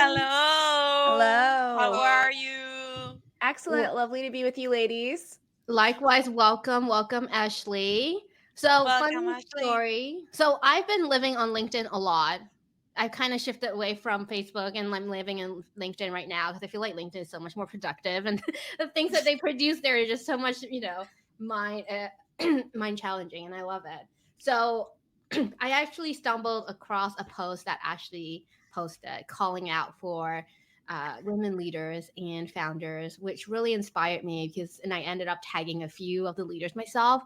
Hello. How Hello. are you? Excellent. Well, Lovely to be with you, ladies. likewise, welcome, Ashley. So, Welcome, funny Ashley. story. So, I've been living on LinkedIn a lot. I've kind of shifted away from Facebook and I'm living in LinkedIn right now because I feel like LinkedIn is so much more productive and the things that they produce there are just so much, mind mind challenging, and I love it. So, I actually stumbled across a post that Ashley posted calling out for women leaders and founders, which really inspired me because, and I ended up tagging a few of the leaders myself.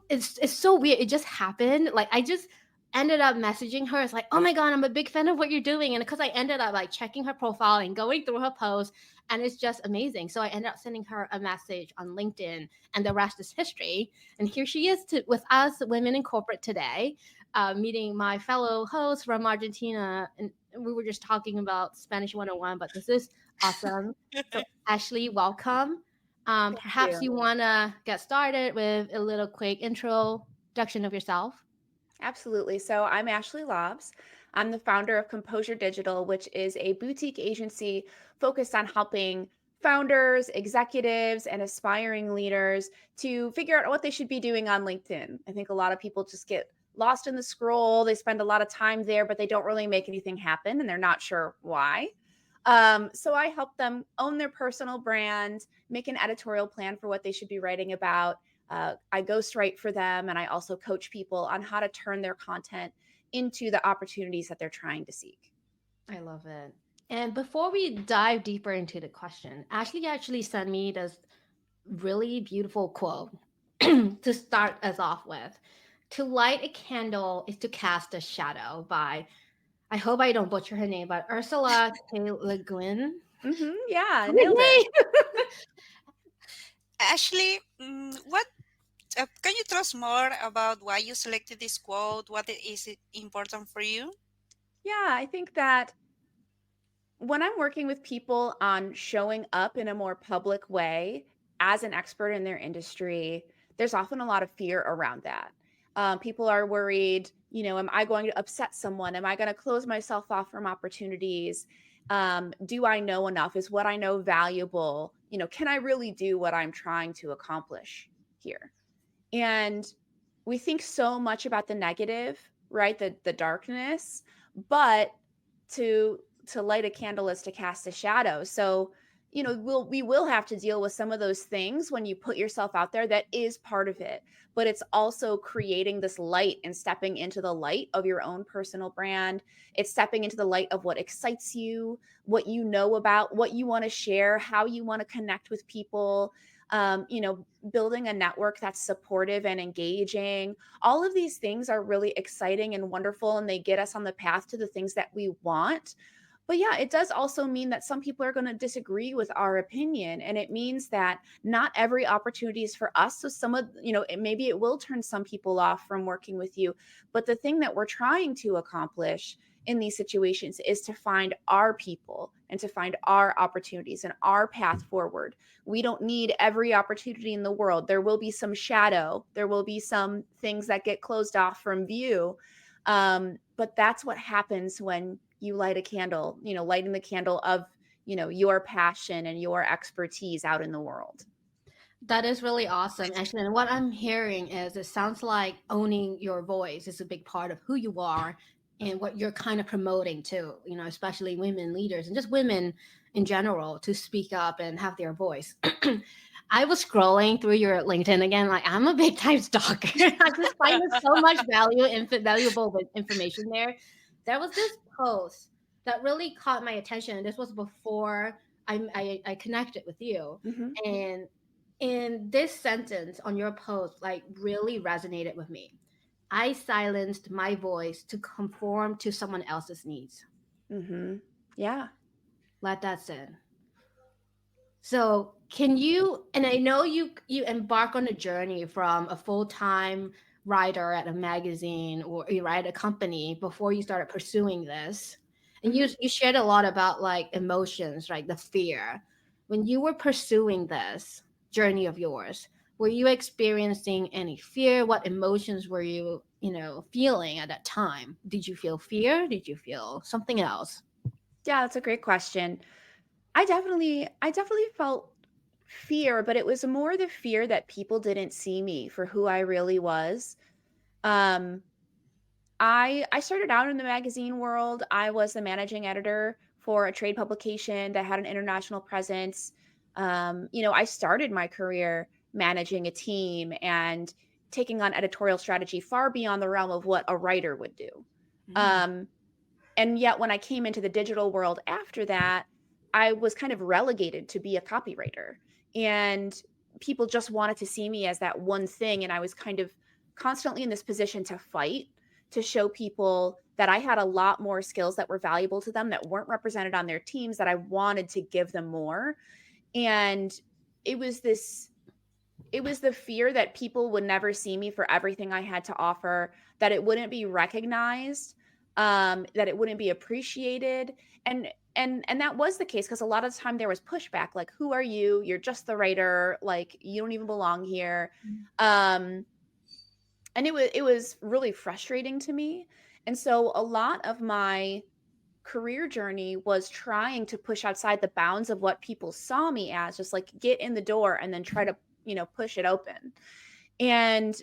It's so weird. It just happened. Like I just ended up messaging her. It's like, oh my god, I'm a big fan of what you're doing, and because I ended up like checking her profile and going through her posts, and it's just amazing. So I ended up sending her a message on LinkedIn, and the rest is history. And here she is with us, women in corporate today, meeting my fellow host from Argentina, and we were just talking about Spanish 101, but this is awesome. So, Ashley, welcome. Thank Perhaps you. you want to get started with a little quick introduction of yourself. Absolutely. So, I'm Ashley Laabs. I'm the founder of Composure Digital, which is a boutique agency focused on helping founders, executives, and aspiring leaders to figure out what they should be doing on LinkedIn. I think a lot of people just get lost in the scroll. They spend a lot of time there, but they don't really make anything happen and they're not sure why. So I help them own their personal brand, make an editorial plan for what they should be writing about. I ghostwrite for them, and I also coach people on how to turn their content into the opportunities that they're trying to seek. I love it. And before we dive deeper into the question, Ashley actually sent me this really beautiful quote to start us off with. To light a candle is to cast a shadow by, I hope I don't butcher her name, but Ursula K. Le Guin. Yeah, nailed it. Yay! Ashley, what can you tell us more about why you selected this quote? What is it important for you? Yeah, I think that when I'm working with people on showing up in a more public way as an expert in their industry, there's often a lot of fear around that. People are worried, am I going to upset someone? Am I going to close myself off from opportunities? Do I know enough? Is what I know valuable? Can I really do what I'm trying to accomplish here? And we think so much about the negative, right? The darkness, but to light a candle is to cast a shadow. So, we will have to deal with some of those things when you put yourself out there. That is part of it. But it's also creating this light and stepping into the light of your own personal brand. It's stepping into the light of what excites you, what you know about, what you want to share, how you want to connect with people. Building a network that's supportive and engaging. All of these things are really exciting and wonderful, and they get us on the path to the things that we want. But yeah, it does also mean that some people are going to disagree with our opinion. And it means that not every opportunity is for us. So maybe it will turn some people off from working with you. But the thing that we're trying to accomplish in these situations is to find our people and to find our opportunities and our path forward. We don't need every opportunity in the world. There will be some shadow. There will be some things that get closed off from view. But that's what happens when you light a candle, lighting the candle of, your passion and your expertise out in the world. That is really awesome, actually. And what I'm hearing is it sounds like owning your voice is a big part of who you are and what you're kind of promoting too, especially women leaders and just women in general to speak up and have their voice. I was scrolling through your LinkedIn again, like I'm a big time stalker. I just find there's so much valuable information there. There was this post that really caught my attention. This was before I connected with you. Mm-hmm. And in this sentence on your post, like really resonated with me. I silenced my voice to conform to someone else's needs. Mm-hmm. Yeah. Let that sit. So, can you? And I know you embark on a journey from a full time writer at a magazine or you write a company before you started pursuing this, and Mm-hmm. you shared a lot about like emotions, right? The fear when you were pursuing this journey of yours. Were you experiencing any fear? What emotions were you feeling at that time? Did you feel fear? Did you feel something else? Yeah, that's a great question. I definitely felt fear, but it was more the fear that people didn't see me for who I really was. Um, I started out in the magazine world. I was the managing editor for a trade publication that had an international presence. I started my career managing a team and taking on editorial strategy far beyond the realm of what a writer would do. Mm. Um, and yet when I came into the digital world after that, I was kind of relegated to be a copywriter. And people just wanted to see me as that one thing. And I was kind of constantly in this position to fight to show people that I had a lot more skills that were valuable to them that weren't represented on their teams, that I wanted to give them more. And it was this it was the fear that people would never see me for everything I had to offer, that it wouldn't be recognized, that it wouldn't be appreciated. And that was the case because a lot of the time there was pushback, like, who are you? You're just the writer, like you don't even belong here. Um, and it was really frustrating to me. And so a lot of my career journey was trying to push outside the bounds of what people saw me as, just like get in the door and then try to, push it open. And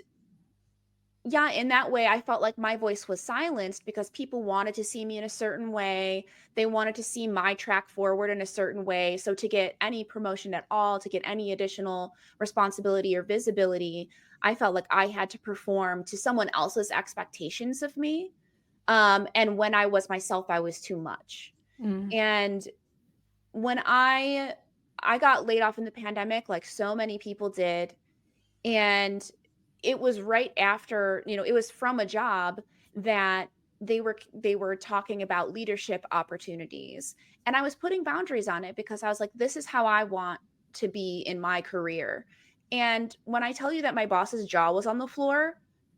yeah, in that way, I felt like my voice was silenced because people wanted to see me in a certain way. They wanted to see my track forward in a certain way. So, to get any promotion at all, to get any additional responsibility or visibility, I felt like I had to perform to someone else's expectations of me. And when I was myself, I was too much. Mm. And when I got laid off in the pandemic, like so many people did, and it was right after, it was from a job that they were talking about leadership opportunities. And I was putting boundaries on it because I was like, this is how I want to be in my career. And when I tell you that my boss's jaw was on the floor,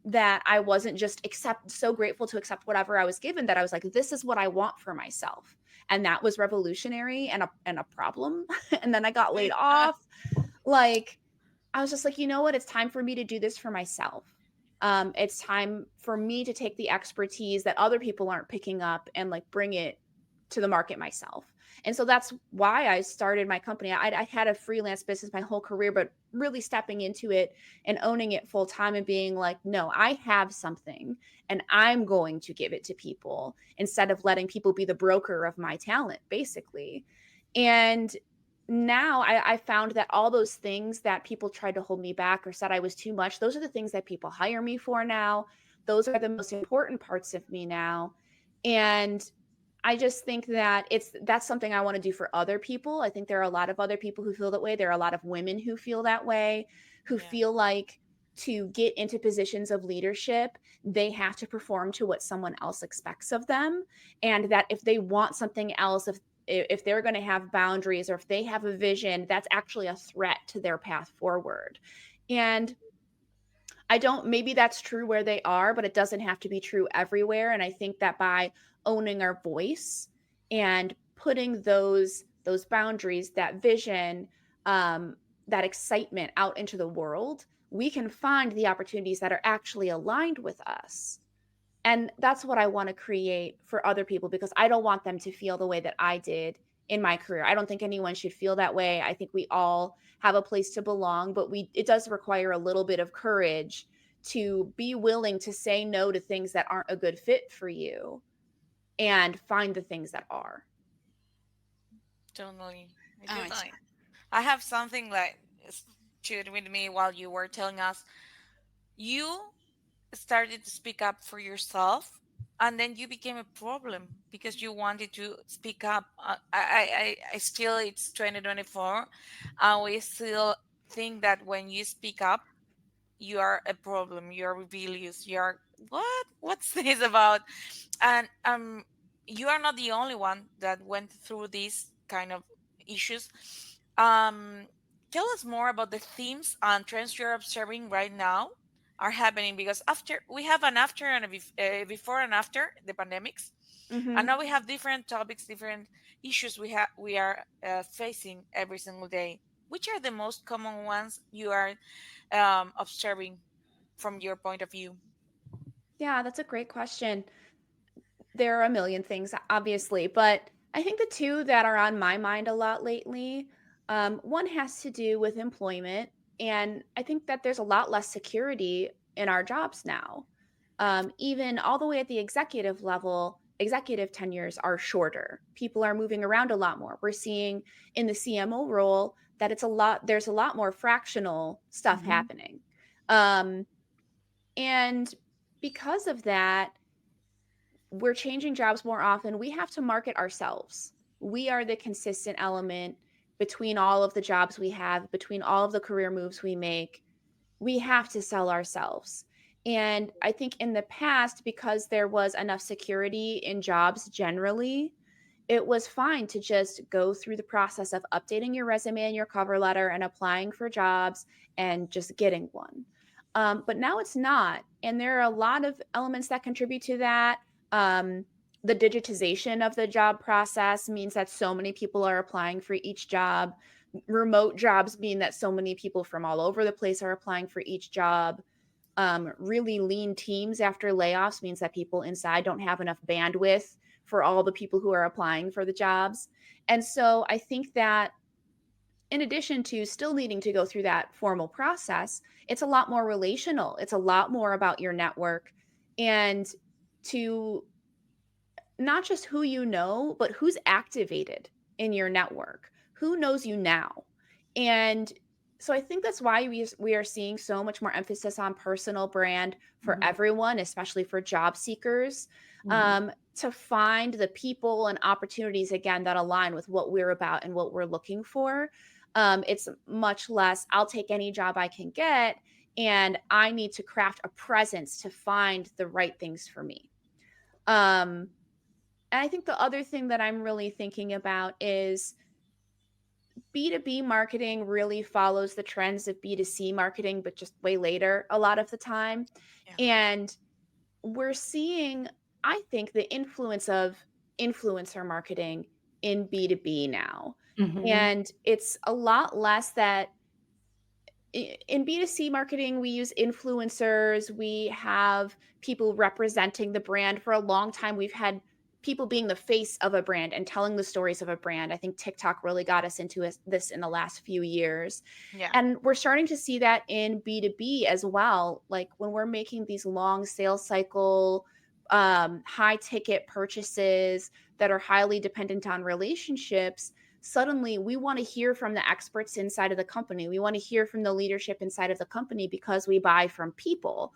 that I wasn't just accept so grateful to accept whatever I was given, that I was like, this is what I want for myself. And that was revolutionary and a problem. And then I got laid Yeah. off. Like, I was just like, you know what? It's time for me to do this for myself. It's time for me to take the expertise that other people aren't picking up and like bring it to the market myself. And so that's why I started my company. I had a freelance business my whole career, but really stepping into it and owning it full time and being like, no, I have something and I'm going to give it to people instead of letting people be the broker of my talent, basically. And now I found that all those things that people tried to hold me back or said I was too much, those are the things that people hire me for now. Those are the most important parts of me now. And I just think that that's something I want to do for other people. I think there are a lot of other people who feel that way. There are a lot of women who feel that way, who Yeah. feel like to get into positions of leadership, they have to perform to what someone else expects of them. And that if they want something else, if they're going to have boundaries or if they have a vision, that's actually a threat to their path forward. And I don't, maybe that's true where they are, but it doesn't have to be true everywhere. And I think that by owning our voice and putting those boundaries, that vision, um, that excitement out into the world, we can find the opportunities that are actually aligned with us. And that's what I want to create for other people because I don't want them to feel the way that I did in my career. I don't think anyone should feel that way. I think we all have a place to belong, but it does require a little bit of courage to be willing to say no to things that aren't a good fit for you and find the things that are. Totally. I Oh, just it's I have something like shared with me while you were telling us. You started to speak up for yourself, and then you became a problem because you wanted to speak up. I still, it's 2024, and we still think that when you speak up, you are a problem. You are rebellious. You are what? What's this about? And you are not the only one that went through these kind of issues. um Tell us more about the themes and trends you're observing right now are happening, because after we have an after and before and after the pandemics, and Mhm. now we have different topics, different issues we are facing every single day. Which are the most common ones you are observing from your point of view? Yeah, that's a great question. There are a million things, obviously, but I think the two that are on my mind a lot lately, one has to do with employment. And I think that there's a lot less security in our jobs now. Even all the way at the executive level, executive tenures are shorter. People are moving around a lot more. We're seeing in the CMO role that there's a lot more fractional stuff Mm-hmm. happening. Um, and because of that, we're changing jobs more often. We have to market ourselves. We are the consistent element between all of the jobs we have, between all of the career moves we make. We have to sell ourselves. And I think in the past, because there was enough security in jobs generally, it was fine to just go through the process of updating your resume and your cover letter and applying for jobs and just getting one. But now it's not. And there are a lot of elements that contribute to that. The digitization of the job process means that so many people are applying for each job. Remote jobs mean that so many people from all over the place are applying for each job. Really lean teams after layoffs means that people inside don't have enough bandwidth for all the people who are applying for the jobs. And so I think that in addition to still needing to go through that formal process, it's a lot more relational. It's a lot more about your network and to not just who you know, but who's activated in your network, who knows you now. And so I think that's why we are seeing so much more emphasis on personal brand for Mm-hmm. everyone, especially for job seekers, Mm-hmm. to find the people and opportunities again that align with what we're about and what we're looking for. It's much less, I'll take any job I can get, and I need to craft a presence to find the right things for me. Um, and I think the other thing that I'm really thinking about is B2B marketing really follows the trends of B2C marketing, but just way later a lot of the time. Yeah. And we're seeing, I think, the influence of influencer marketing in B2B now. Mm-hmm. And it's a lot less that in B2C marketing, we use influencers. We have people representing the brand. For a long time, we've had people being the face of a brand and telling the stories of a brand. I think TikTok really got us into this in the last few years. Yeah. And we're starting to see that in B2B as well. Like when we're making these long sales cycle, high ticket purchases that are highly dependent on relationships, suddenly we want to hear from the experts inside of the company. We want to hear from the leadership inside of the company because we buy from people.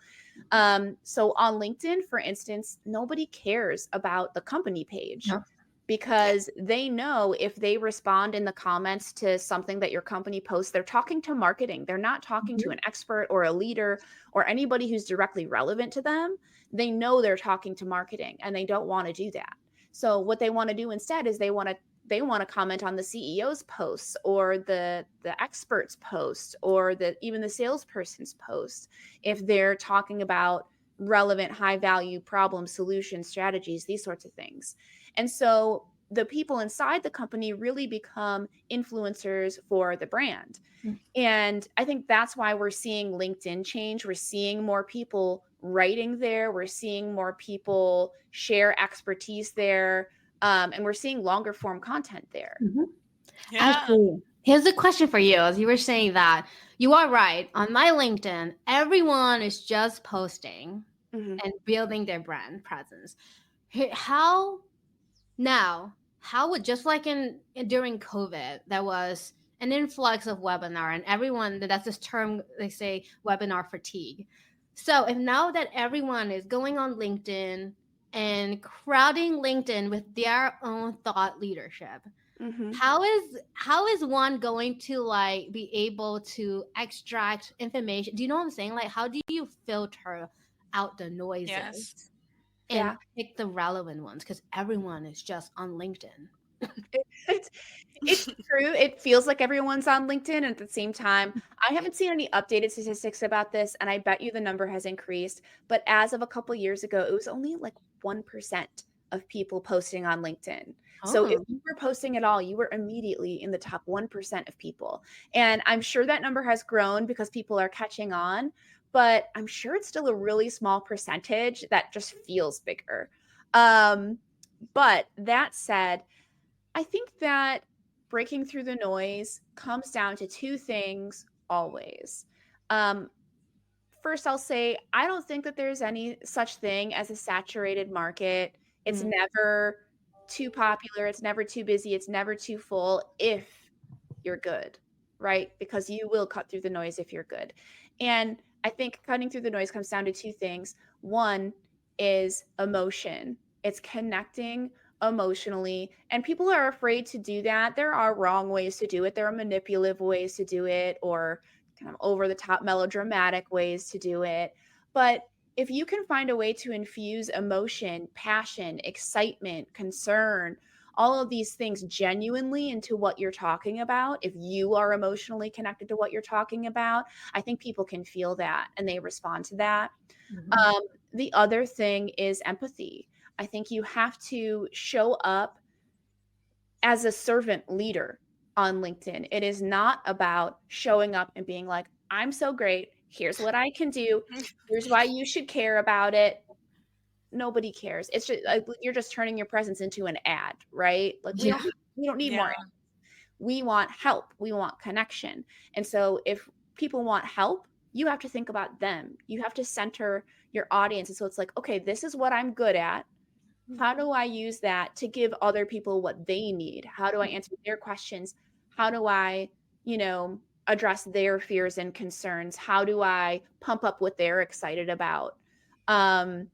So on LinkedIn, for instance, nobody cares about the company page No. Yeah. because they know if they respond in the comments to something that your company posts, they're talking to marketing. They're not talking to Mm-hmm. an expert or a leader or anybody who's directly relevant to them. They know they're talking to marketing and they don't want to do that. So what they want to do instead is they want to comment on the CEO's posts or the experts posts or even the salesperson's posts if they're talking about relevant high value problem solutions strategies, these sorts of things. And so the people inside the company really become influencers for the brand. And I think that's why we're seeing LinkedIn change. We're seeing more people writing there. We're seeing more people share expertise there. And we're seeing longer form content there. Mm-hmm. Yeah. Actually, here's a question for you. As you were saying that, you are right. On my LinkedIn, everyone is just posting Mhm. and building their brand presence. How now? How would just like during COVID, there was an influx of webinar, and everyone that's this term they say webinar fatigue. So if now that everyone is going on LinkedIn and crowding LinkedIn with their own thought leadership, Mhm. how is one going to like be able to extract information? Do you know what I'm saying? Like how do you filter out the Yes. noises and Yeah. pick the relevant ones? Because everyone is just on LinkedIn. It's it's true. It feels like everyone's on LinkedIn, and at the same time, I haven't seen any updated statistics about this, and I bet you the number has increased. But as of a couple years ago, it was only like 1% of people posting on LinkedIn. So if Oh. you were posting at all, you were immediately in the top 1% of people. And I'm sure that number has grown because people are catching on, but I'm sure it's still a really small percentage that just feels bigger. Um, but that said, I think that breaking through the noise comes down to two things always. Um, First, I'll say I don't think that there's any such thing as a saturated market. It's Mm. never too popular, it's never too busy, it's never too full if you're good, right? Because you will cut through the noise if you're good. And I think cutting through the noise comes down to two things. One is emotion, it's connecting emotionally, and people are afraid to do that. There are wrong ways to do it, there are manipulative ways to do it, or kind of over the top melodramatic ways to do it. But if you can find a way to infuse emotion, passion, excitement, concern, all of these things genuinely into what you're talking about, if you are emotionally connected to what you're talking about, I think people can feel that and they respond to that. Mhm. Um, the other thing is empathy. I think you have to show up as a servant leader on LinkedIn. It is not about showing up and being like, I'm so great. Here's what I can do. Here's why you should care about it. Nobody cares. It's just like you're just turning your presence into an ad, right? Like Yeah. we don't need more. Yeah. We want help. We want connection. And so if people want help, you have to think about them. You have to center your audience. And so it's like, okay, this is what I'm good at. How do I use that to give other people what they need? How do I answer their questions? How do I, you know, address their fears and concerns? How do I pump up what they're excited about? Um,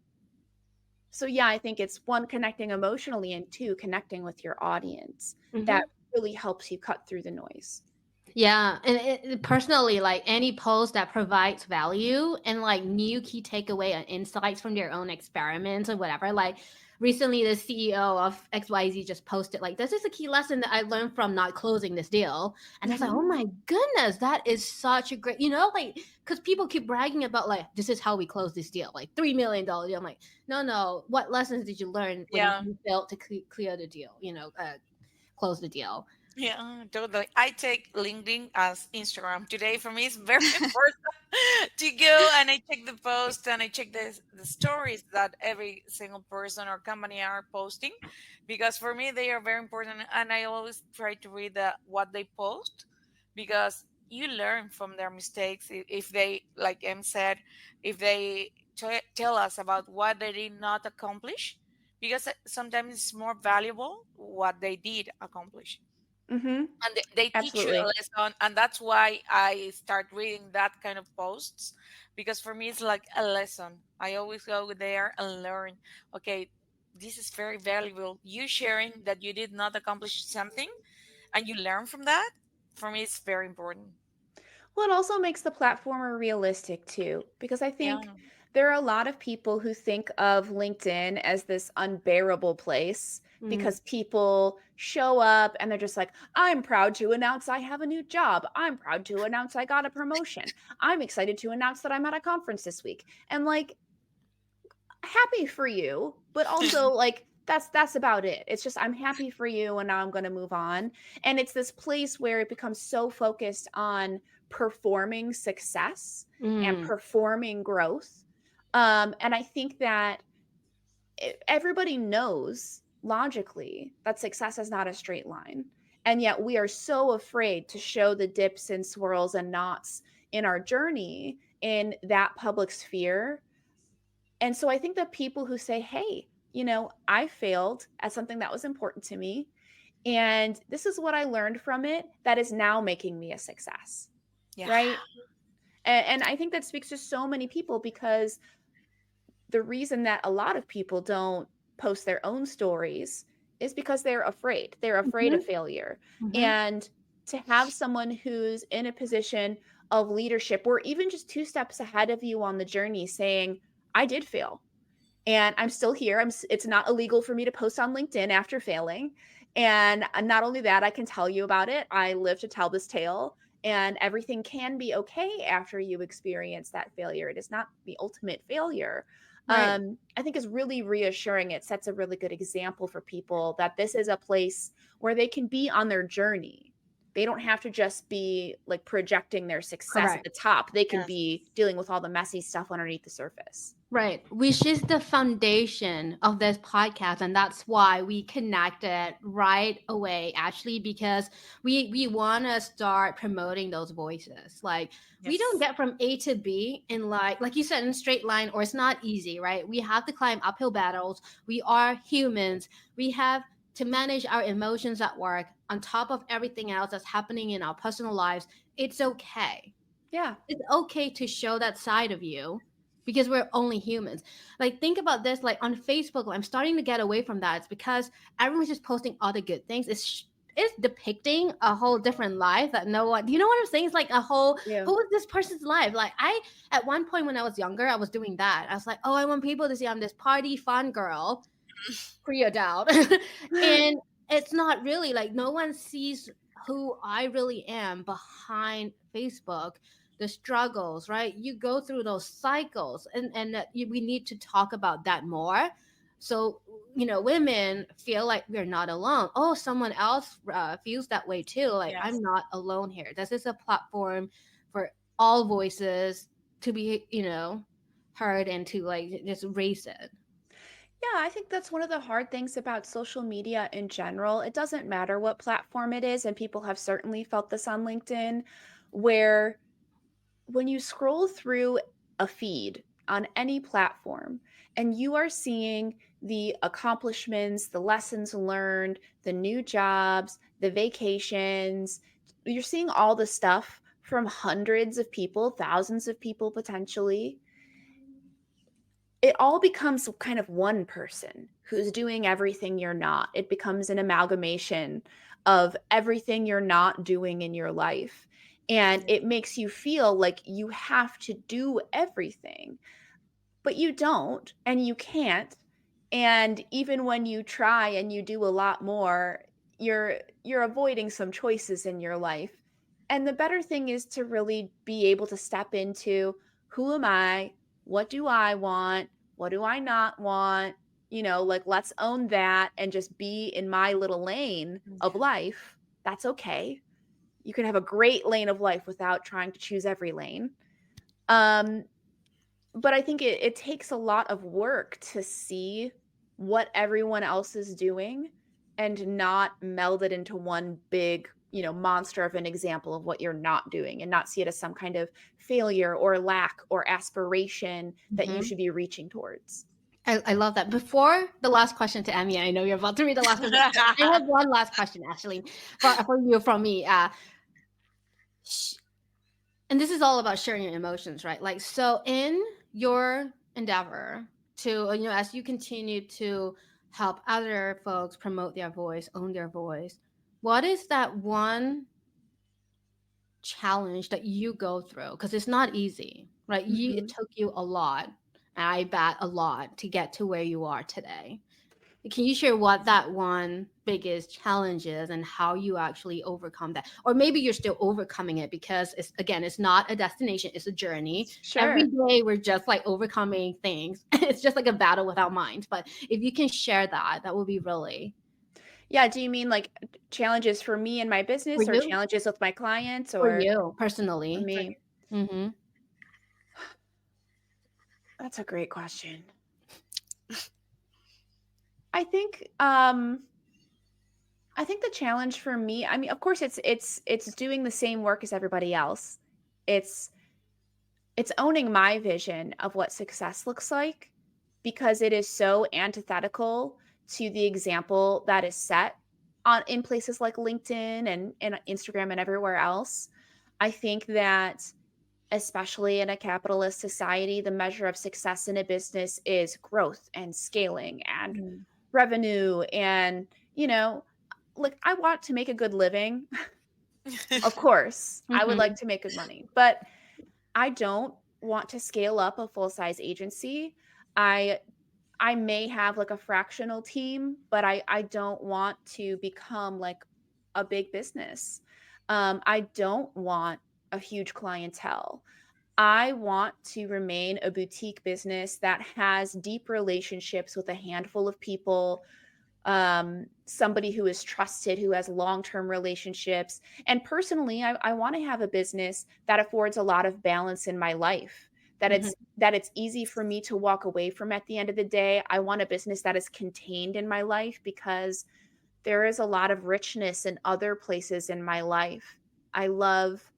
so yeah, I think it's one, connecting emotionally, and two, connecting with your audience that Mhm. really helps you cut through the noise. Yeah, and personally, like any post that provides value and like new key takeaway and insights from their own experiments or whatever. Like recently, the CEO of XYZ just posted like, "This is a key lesson that I learned from not closing this deal," and I was like, Mhm. "Oh my goodness, that is such a great," like because people keep bragging about like, "This is how we close this deal, like $3 million deal." I'm like, no, no, what lessons did you learn when Yeah. you failed to clear the deal? Close the deal. Yeah, totally. I take LinkedIn as Instagram. Today for me it's very important to go and I check the post and I check the stories that every single person or company are posting because for me they are very important and I always try to read what they post because you learn from their mistakes if they, like Em said, if they tell us about what they did not accomplish, because sometimes it's more valuable what they did accomplish, Mhm. and they teach you a Absolutely. lesson, and that's why I start reading that kind of posts, because for me it's like a lesson. I always go there and learn. Okay, this is very valuable, you sharing that you did not accomplish something and you learn from that. For me it's very important. Well, it also makes the platformer realistic too, because I think Yeah. there are a lot of people who think of LinkedIn as this unbearable place Mm. because people show up and they're just like, I'm proud to announce I have a new job. I'm proud to announce I got a promotion. I'm excited to announce that I'm at a conference this week. And like, happy for you, but also like that's about it. It's just I'm happy for you and now I'm going to move on. And it's this place where it becomes so focused on performing success and Mm. performing growth. And I think that everybody knows logically that success is not a straight line. And yet we are so afraid to show the dips and swirls and knots in our journey in that public sphere. And so I think that people who say, hey, I failed at something that was important to me. And this is what I learned from it that is now making me a success. Yeah. Right. And I think that speaks to so many people because the reason that a lot of people don't post their own stories is because they're afraid. They're afraid of Mhm. failure. Mhm. And to have someone who's in a position of leadership or even just two steps ahead of you on the journey saying, I did fail and I'm still here. It's not illegal for me to post on LinkedIn after failing. And not only that, I can tell you about it. I live to tell this tale, and everything can be okay after you experience that failure. It is not the ultimate failure. Right. I think is really reassuring. It sets a really good example for people that this is a place where they can be on their journey. They don't have to just be like projecting their success at Correct. the top. They can Yes. be dealing with all the messy stuff underneath the surface. Right, which is the foundation of this podcast, and that's why we connected right away. Actually, because we want to start promoting those voices. Like we don't Yes. get from A to B in like you said in a straight line, or it's not easy, right? We have to climb uphill battles. We are humans. We have to manage our emotions at work on top of everything else that's happening in our personal lives. It's okay, Yeah. it's okay to show that side of you because we're only humans. Like think about this, like on Facebook, I'm starting to get away from that. It's because everyone's just posting all the good things. It's depicting a whole different life that no one, do you know what I'm saying? It's like a whole, Yeah. who is this person's life? Like I, at one point when I was younger, I was doing that. I was like, oh, I want people to see I'm this party fun girl, pre-adult. And it's not really like no one sees who I really am behind Facebook, the struggles, right? You go through those cycles, and we need to talk about that more. So women feel like we're not alone. Oh, someone else feels that way too. Like Yes. I'm not alone here. This is a platform for all voices to be heard and to like just raise it. Yeah, I think that's one of the hard things about social media in general. It doesn't matter what platform it is, and people have certainly felt this on LinkedIn, where when you scroll through a feed on any platform and you are seeing the accomplishments, the lessons learned, the new jobs, the vacations, you're seeing all the stuff from hundreds of people, thousands of people potentially, it all becomes kind of one person who's doing everything you're not. It becomes an amalgamation of everything you're not doing in your life. And Yes. it makes you feel like you have to do everything, but you don't and you can't. And even when you try and you do a lot more, you're avoiding some choices in your life. And the better thing is to really be able to step into, who am I? What do I want? What do I not want? Like, let's own that and just be in my little lane of Yeah. life. That's okay. You can have a great lane of life without trying to choose every lane. Um, but I think it takes a lot of work to see what everyone else is doing and not meld it into one big, monster of an example of what you're not doing, and not see it as some kind of failure or lack or aspiration that you Mhm. should be reaching towards. I love that. Before the last question to Emmy, I know you're about to read the last question. I have one last question actually for you from me. Sh- and this is all about sharing your emotions, right? Like, so in your endeavor to, as you continue to help other folks promote their voice, own their voice, what is that one challenge that you go through? Because it's not easy, right? It Mhm. took you a lot, and I bet a lot to get to where you are today. Can you share what that one biggest challenge is and how you actually overcome that? Or maybe you're still overcoming it because it's not a destination, it's a journey. Every Sure. day we're just like overcoming things. It's just like a battle with our minds. But if you can share that, that would be really Yeah, do you mean like challenges for me and my for business, or you, challenges with my clients, for or you for personally. For me? you. Mm-hmm. That's a great question. I think the challenge for me, I mean, of course it's doing the same work as everybody else. It's it's owning my vision of what success looks like, because it is so antithetical to the example that is set on in places like LinkedIn and Instagram and everywhere else. I think that, especially in a capitalist society, the measure of success in a business is growth and scaling and revenue, and like, I want to make a good living. Of course, I would like Mm-hmm. to make good money, but I don't want to scale up a full-size agency. I I may have like a fractional team, but I don't want to become like a big business. I don't want a huge clientele. I want to remain a boutique business that has deep relationships with a handful of people, somebody who is trusted, who has long-term relationships. And personally, I want to have a business that affords a lot of balance in my life, Mhm. that it's easy for me to walk away from at the end of the day. I want a business that is contained in my life because there is a lot of richness in other places in my life. I love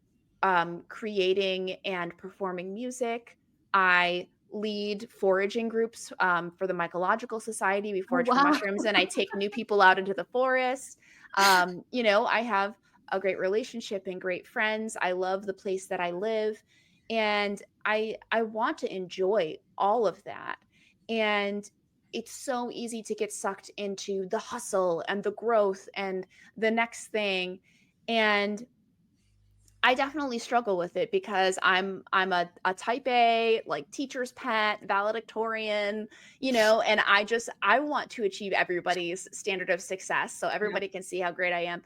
creating and performing music. I lead foraging groups for the Mycological Society. We Oh forage for wow. mushrooms and I take new people out into the forest. I have a great relationship and great friends. I love the place that I live. And I want to enjoy all of that. And it's so easy to get sucked into the hustle and the growth and the next thing. And I definitely struggle with it because I'm a type A, like teacher's pet, valedictorian, and I want to achieve everybody's standard of success so Yeah. everybody can see how great I am.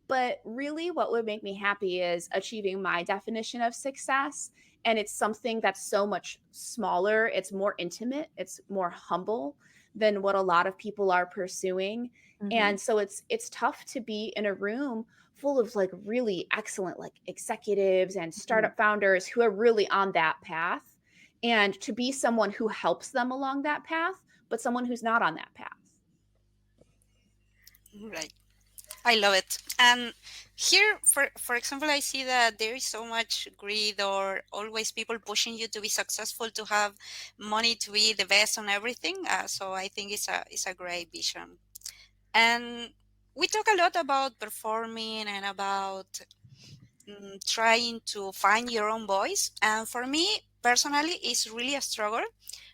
But really what would make me happy is achieving my definition of success. And it's something that's so much smaller, it's more intimate, it's more humble than what a lot of people are pursuing. Mhm. And so it's tough to be in a room full of like really excellent like executives and Mhm. startup founders who are really on that path, and to be someone who helps them along that path but someone who's not on that path. Right. I love it. And here, for example, I see that there is so much greed or always people pushing you to be successful, to have money, to be the best on everything. So I think it's a great vision. And we talk a lot about performing and about trying to find your own voice. And for me personally, it's really a struggle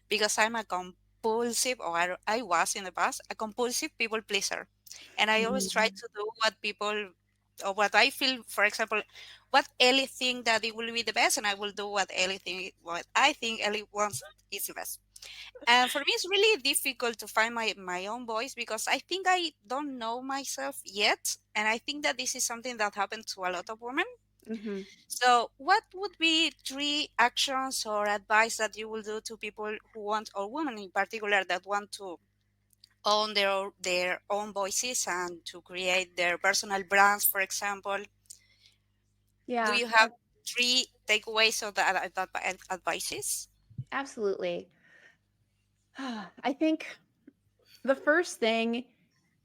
because I'm a compulsive, or I was in the past, a compulsive people pleaser. And I always try Mhm. to do what people, or what I feel, for example, what Ellie think that it will be the best, and I will do what I think Ellie wants is the best. And for me, it's really difficult to find my own voice because I think I don't know myself yet. And I think that this is something that happens to a lot of women. Hmm. So, what would be three actions or advice that you will do to people who want, or women in particular, that want to own their own voices and to create their personal brands, for example? Do Yeah, you have three takeaways of that advices? absolutely. I think the first thing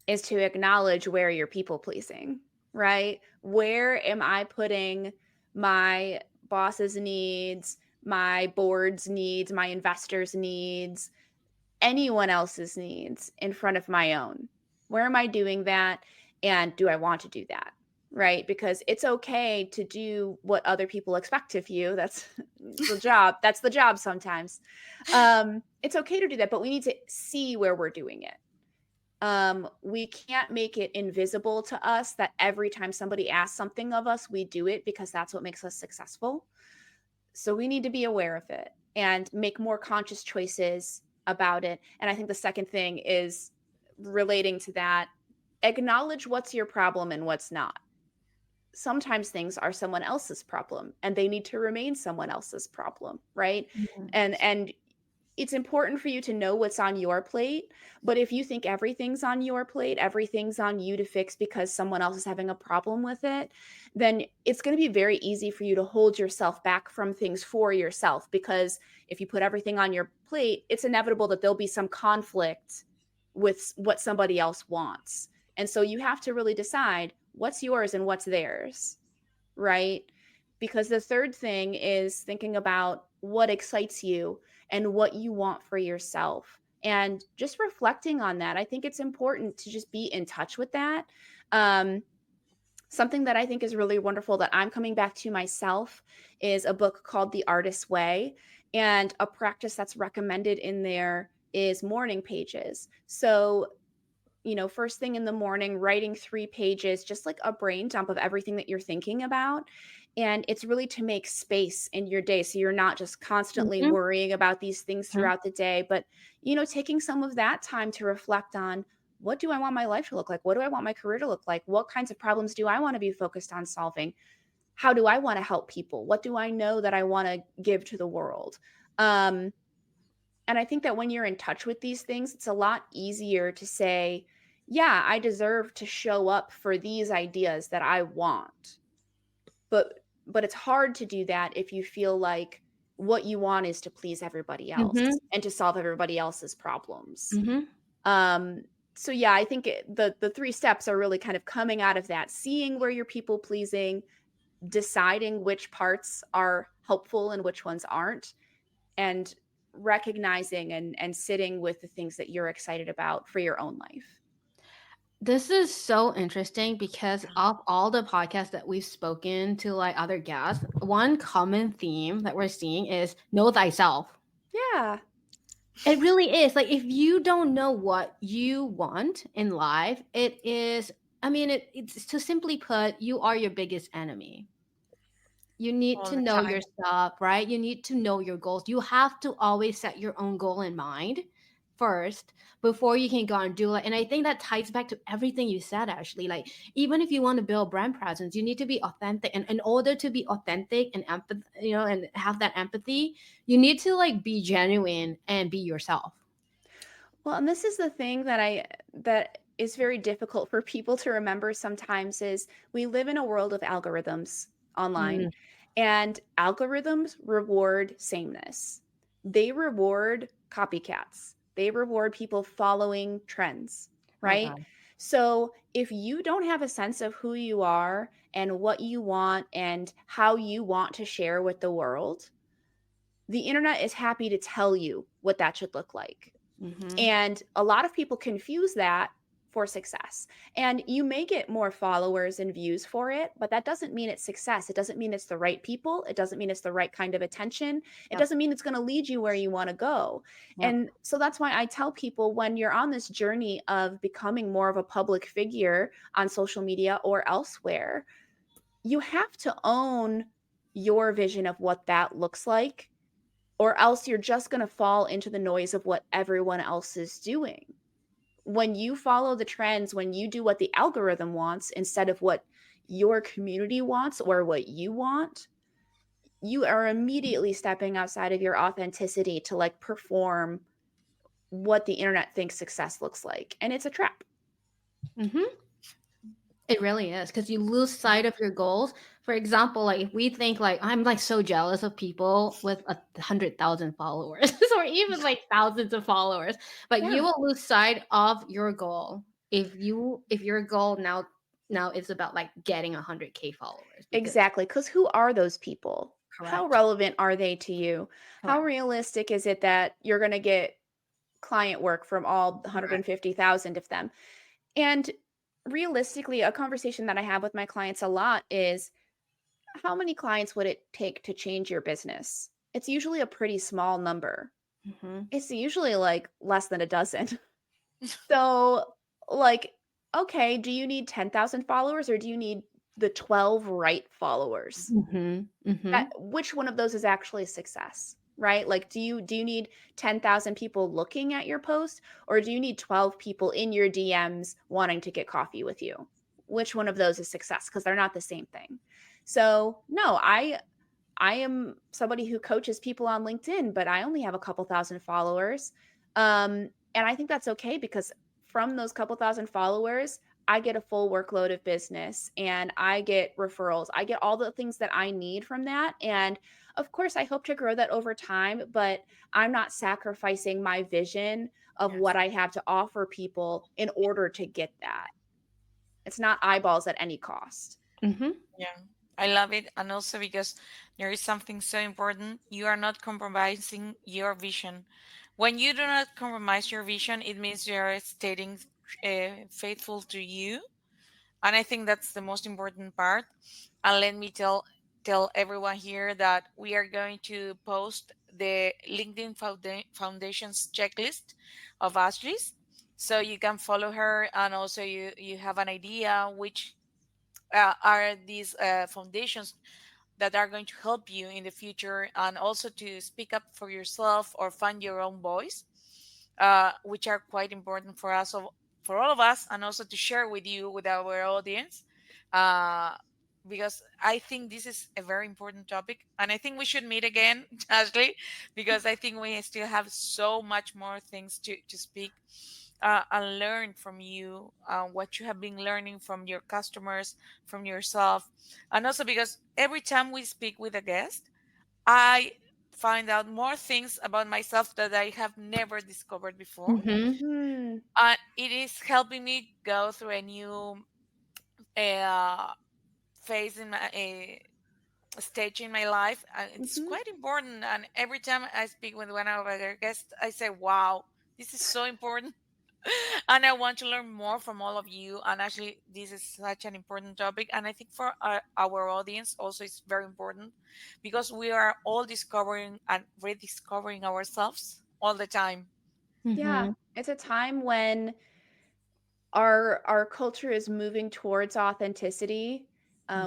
is to acknowledge where you're people pleasing, right? Where am I putting my boss's needs, my board's needs, my investors' needs, anyone else's needs in front of my own? Where am I doing that? And do I want to do that? Right? Because it's okay to do what other people expect of you. That's the job. That's the job sometimes. It's okay to do that, but we need to see where we're doing it. We can't make it invisible to us that every time somebody asks something of us, we do it because that's what makes us successful. So we need to be aware of it and make more conscious choices about it. And I think the second thing is relating to that, acknowledge what's your problem and what's not. Sometimes things are someone else's problem and they need to remain someone else's problem, right? Mhm. And it's important for you to know what's on your plate, but if you think everything's on your plate, everything's on you to fix because someone else is having a problem with it, then it's going to be very easy for you to hold yourself back from things for yourself, because if you put everything on your plate, it's inevitable that there'll be some conflict with what somebody else wants. And so you have to really decide what's yours and what's theirs, right? Because the third thing is thinking about what excites you and what you want for yourself. And just reflecting on that, I think it's important to just be in touch with that. Um, Something that I think is really wonderful that I'm coming back to myself is a book called The Artist's Way. And a practice that's recommended in there is morning pages. So first thing in the morning, writing 3 pages, just like a brain dump of everything that you're thinking about. And it's really to make space in your day. So you're not just constantly Mhm. worrying about these things Mhm. throughout the day, but, taking some of that time to reflect on, what do I want my life to look like? What do I want my career to look like? What kinds of problems do I want to be focused on solving? How do I want to help people? What do I know that I want to give to the world? Um, and I think that when you're in touch with these things, it's a lot easier to say, yeah, I deserve to show up for these ideas that I want. But it's hard to do that if you feel like what you want is to please everybody else Mhm. and to solve everybody else's problems. Mhm. Um, so yeah, I think the three steps are really kind of coming out of that, seeing where you're people pleasing, deciding which parts are helpful and which ones aren't, and recognizing and sitting with the things that you're excited about for your own life. This is so interesting because of all the podcasts that we've spoken to like other guests, one common theme that we're seeing is know thyself. Yeah. It really is. Like if you don't know what you want in life, it is I mean it's to simply put, you are your biggest enemy. You need all to the know time. yourself, right? You need to know your goals. You have to always set your own goal in mind first before you can go and do it. And I think that ties back to everything you said, Ashley. Like, even if you want to build brand presence, you need to be authentic. And in order to be authentic and empathy, and have that empathy, you need to like be genuine and be yourself. Well, and this is the thing that is very difficult for people to remember sometimes is we live in a world of algorithms online, Mm, and algorithms reward sameness. They reward copycats. They reward people following trends, my right? God. So, if you don't have a sense of who you are and what you want and how you want to share with the world, the internet is happy to tell you what that should look like. Mm-hmm. And a lot of people confuse that for success. And you may get more followers and views for it, but that doesn't mean it's success. It doesn't mean it's the right people. It doesn't mean it's the right kind of attention. It Yep. doesn't mean it's going to lead you where you want to go. Yep. And so that's why I tell people when you're on this journey of becoming more of a public figure on social media or elsewhere, you have to own your vision of what that looks like, or else you're just going to fall into the noise of what everyone else is doing. When you follow the trends, when you do what the algorithm wants instead of what your community wants or what you want, you are immediately stepping outside of your authenticity to like perform what the internet thinks success looks like. And it's a trap. Mm-hmm. It really is because you lose sight of your goals. For example, like if we think like I'm like so jealous of people with 100,000 followers or even like thousands of followers, but you Yeah, will lose sight of your goal if your goal now is about like getting 100K followers because exactly. Because who are those people? How correct, relevant are they to you? How correct, realistic is it that you're going to get client work from all correct. 150,000 of them? And realistically, a conversation that I have with my clients a lot is how many clients would it take to change your business? It's usually a pretty small number. Mm-hmm. It's usually like less than a dozen. So, like, okay, do you need 10,000 followers or do you need the 12 right followers? Mm-hmm. Mm-hmm. That which one of those is actually a success, right? Like, do you need 10,000 people looking at your post, or do you need 12 people in your DMs wanting to get coffee with you? Which one of those is success? Because they're not the same thing. So no, I am somebody who coaches people on LinkedIn, but I only have a couple thousand followers. And I think that's okay because from those couple thousand followers, I get a full workload of business and I get referrals. I get all the things that I need from that. And of course, I hope to grow that over time, but I'm not sacrificing my vision of Yes. what I have to offer people in order to get that. It's not eyeballs at any cost. Mm-hmm. Yeah, I love it. And also because there is something so important. You are not compromising your vision. When you do not compromise your vision, it means you are staying faithful to you. And I think that's the most important part. And let me tell everyone here that we are going to post the LinkedIn Foundation's checklist of Ashley's. So you can follow her and also you have an idea which are these foundations that are going to help you in the future and also to speak up for yourself or find your own voice, which are quite important for us, for all of us, and also to share with you, with our audience, uh, because I think this is a very important topic. And I think we should meet again, Ashley, because I think we still have so much more things to speak. and learn from you, what you have been learning from your customers, from yourself. And also because every time we speak with a guest, I find out more things about myself that I have never discovered before. Mm-hmm. Hmm. And it is helping me go through a new uh, phase in my stage in my life. And it's Mhm. quite important. And every time I speak with one of our guests, I say, wow, this is so important. And I want to learn more from all of you. And actually, this is such an important topic. And I think for our audience also, it's very important because we are all discovering and rediscovering ourselves all the time. Yeah, Mm-hmm. it's a time when our culture is moving towards authenticity.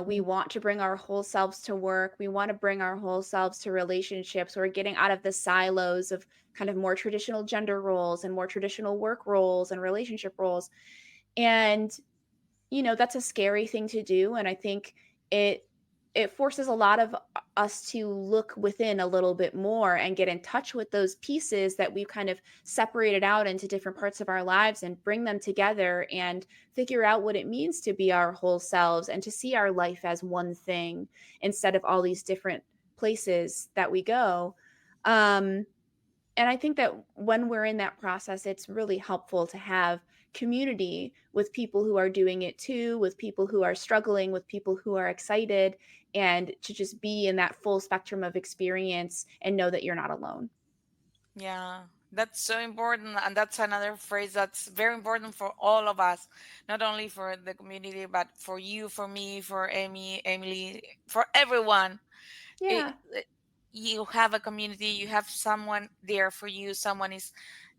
We Mm-hmm. want to bring our whole selves to work. We want to bring our whole selves to relationships. We're getting out of the silos of kind of more traditional gender roles and more traditional work roles and relationship roles. And that's a scary thing to do, and I think it it forces a lot of us to look within a little bit more and get in touch with those pieces that we've kind of separated out into different parts of our lives and bring them together and figure out what it means to be our whole selves and to see our life as one thing instead of all these different places that we go. um and I think that when we're in that process, it's really helpful to have community with people who are doing it too, with people who are struggling, with people who are excited, and to just be in that full spectrum of experience and know that you're not alone. Yeah, that's so important. And that's another phrase that's very important for all of us, not only for the community, but for you, for me, for Amy, Emily, for everyone. It, Yeah, it- you have a community, you have someone there for you, someone is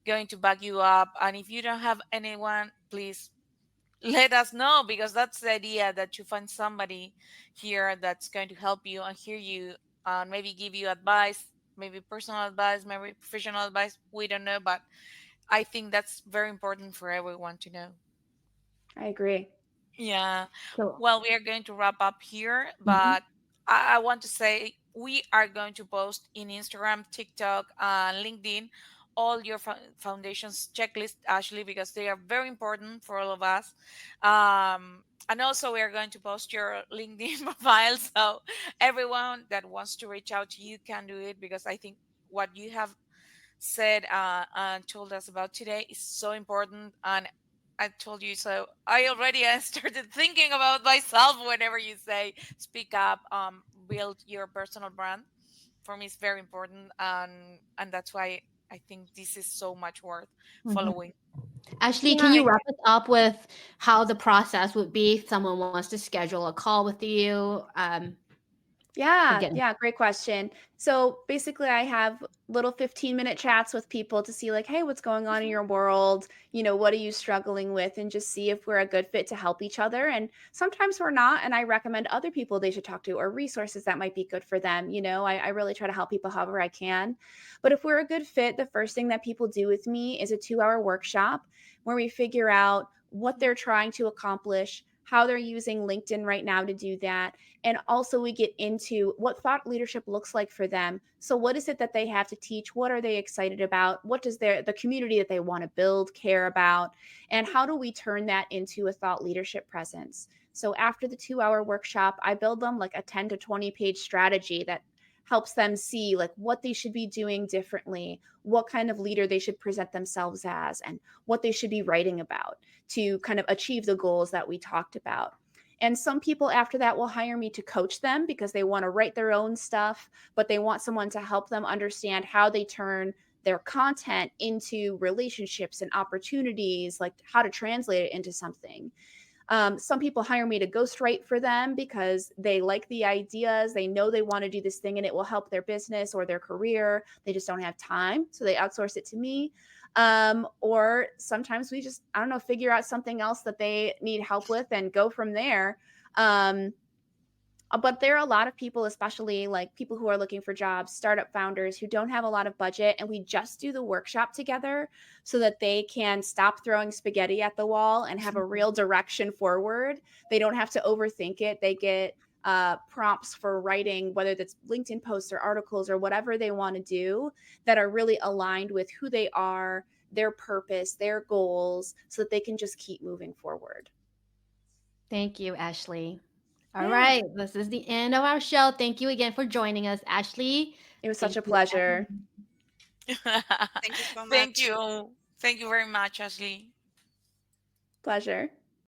going to back you up. And if you don't have anyone, please let us know because that's the idea, that you find somebody here that's going to help you and hear you and maybe give you advice, maybe personal advice, maybe professional advice. We don't know, but I think that's very important for everyone to know. I agree. Yeah. So, Well, we are going to wrap up here, mm-hmm. but I want to say we are going to post in Instagram, TikTok, and LinkedIn all your foundations checklist, Ashley, because they are very important for all of us. And also, we are going to post your LinkedIn profile, so everyone that wants to reach out to you can do it, because I think what you have said and told us about today is so important. And I told you so. I already started thinking about myself whenever you say speak up, build your personal brand. For me, it's very important, and that's why I think this is so much worth Mm-hmm. following. Ashley, can Yeah, you wrap us up with how the process would be if someone wants to schedule a call with you? Yeah, Again. yeah, great question. So basically, I have little 15-minute chats with people to see, like, hey, what's going on in Mhm. your world? What are you struggling with? And just see if we're a good fit to help each other. And sometimes we're not. And I recommend other people they should talk to or resources that might be good for them. I really try to help people however I can. But if we're a good fit, the first thing that people do with me is a 2-hour workshop where we figure out what they're trying to accomplish, how they're using LinkedIn right now to do that, and also we get into what thought leadership looks like for them. So what is it that they have to teach? What are they excited about? What does the community that they want to build care about? And how do we turn that into a thought leadership presence? So after the 2-hour workshop, I build them like a 10 to 20 page strategy that helps them see like what they should be doing differently, what kind of leader they should present themselves as, and what they should be writing about to kind of achieve the goals that we talked about. And some people after that will hire me to coach them because they want to write their own stuff, but they want someone to help them understand how they turn their content into relationships and opportunities, like how to translate it into something. Some people hire me to ghostwrite for them because they like the ideas. They know they want to do this thing and it will help their business or their career. They just don't have time. So they outsource it to me. Or sometimes we just, I don't know, figure out something else that they need help with and go from there. Um, but there are a lot of people, especially like people who are looking for jobs, startup founders who don't have a lot of budget. And we just do the workshop together so that they can stop throwing spaghetti at the wall and have a real direction forward. They don't have to overthink it. They get prompts for writing, whether that's LinkedIn posts or articles or whatever they want to do, that are really aligned with who they are, their purpose, their goals, so that they can just keep moving forward. Thank you, Ashley. All Yeah, right, this is the end of our show. Thank you again for joining us, Ashley. it was such Thank a you, pleasure. Ashley. Thank you so Thank much. you. Thank you very much, Ashley. Pleasure.